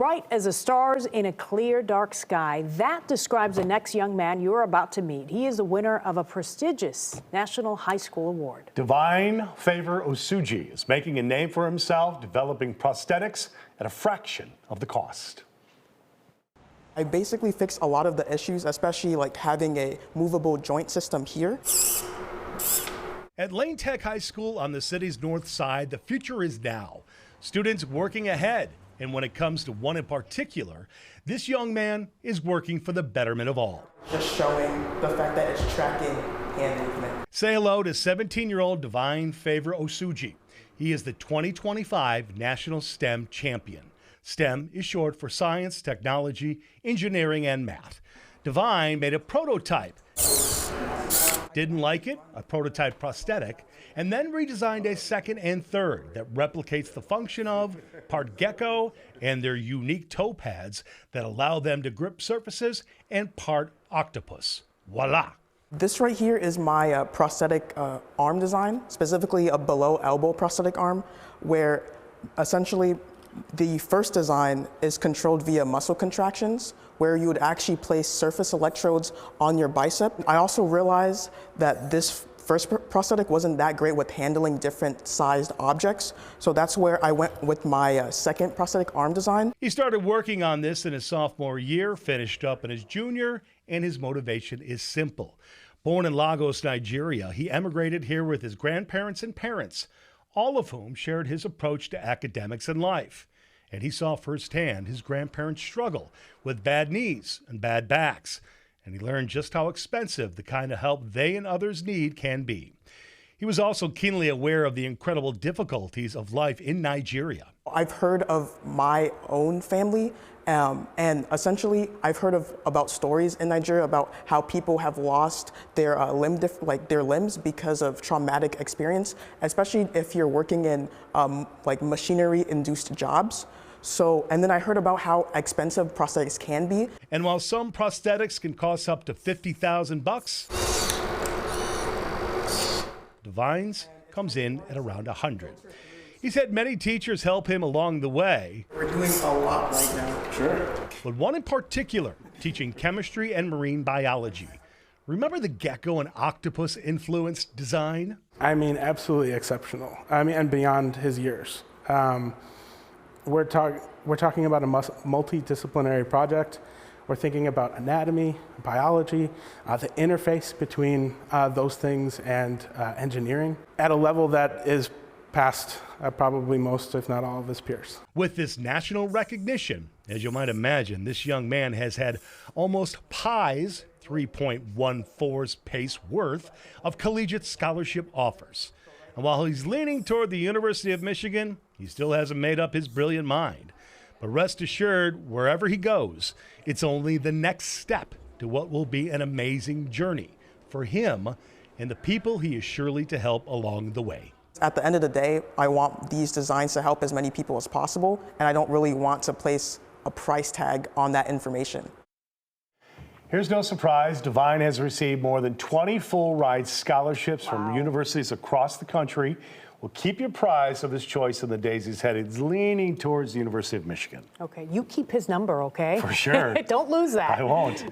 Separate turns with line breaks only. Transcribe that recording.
Bright as the stars in a clear, dark sky. That describes the next young man you're about to meet. He is the winner of a prestigious National High School Award.
Divine Favor Osuji is making a name for himself, developing prosthetics at a fraction of the cost.
I basically fixed a lot of the issues, especially like having a movable joint system here.
At Lane Tech High School on the city's north side, the future is now. Students working ahead. And when it comes to one in particular, this young man is working for the betterment of all.
Just showing the fact that it's tracking hand movement.
Say hello to 17-year-old Divine Favor Osuji. He is the 2025 National STEM Champion. STEM is short for science, technology, engineering, and math. Divine made a prototype. Didn't like it, a prototype prosthetic, and then redesigned a second and third that replicates the function of part gecko and their unique toe pads that allow them to grip surfaces, and part octopus. Voila!
This right here is my prosthetic arm design, specifically a below elbow prosthetic arm, where essentially the first design is controlled via muscle contractions, where you would actually place surface electrodes on your bicep. I also realized that this first prosthetic wasn't that great with handling different sized objects, so that's where I went with my second prosthetic arm design.
He started working on this in his sophomore year, finished up in his junior, and his motivation is simple. Born in Lagos, Nigeria, he emigrated here with his grandparents and parents, all of whom shared his approach to academics and life. And he saw firsthand his grandparents struggle with bad knees and bad backs. And he learned just how expensive the kind of help they and others need can be. He was also keenly aware of the incredible difficulties of life in Nigeria.
I've heard of my own family, and essentially I've heard about stories in Nigeria about how people have lost their their limbs because of traumatic experience, especially if you're working in like machinery-induced jobs. So, and then I heard about how expensive prosthetics can be.
And while some prosthetics can cost up to $50,000, Divine's comes in at around $100. He said many teachers help him along the way.
We're doing a lot right now. Sure.
But one in particular, teaching chemistry and marine biology. Remember the gecko and octopus influenced design?
I mean, absolutely exceptional. I mean, and beyond his years. We're talking about a multidisciplinary project. We're thinking about anatomy, biology, the interface between those things and engineering at a level that is past probably most, if not all, of his peers.
With this national recognition, as you might imagine, this young man has had almost Pi's 3.14's pace worth of collegiate scholarship offers. And while he's leaning toward the University of Michigan, he still hasn't made up his brilliant mind. But rest assured, wherever he goes, it's only the next step to what will be an amazing journey for him and the people he is surely to help along the way.
At the end of the day, I want these designs to help as many people as possible, and I don't really want to place a price tag on that information.
Here's no surprise, Divine has received more than 20 full-ride scholarships from universities across the country. We'll keep you apprised of his choice in the days he's headed. He's leaning towards the University of Michigan.
Okay, you keep his number, okay?
For sure.
Don't lose that.
I won't.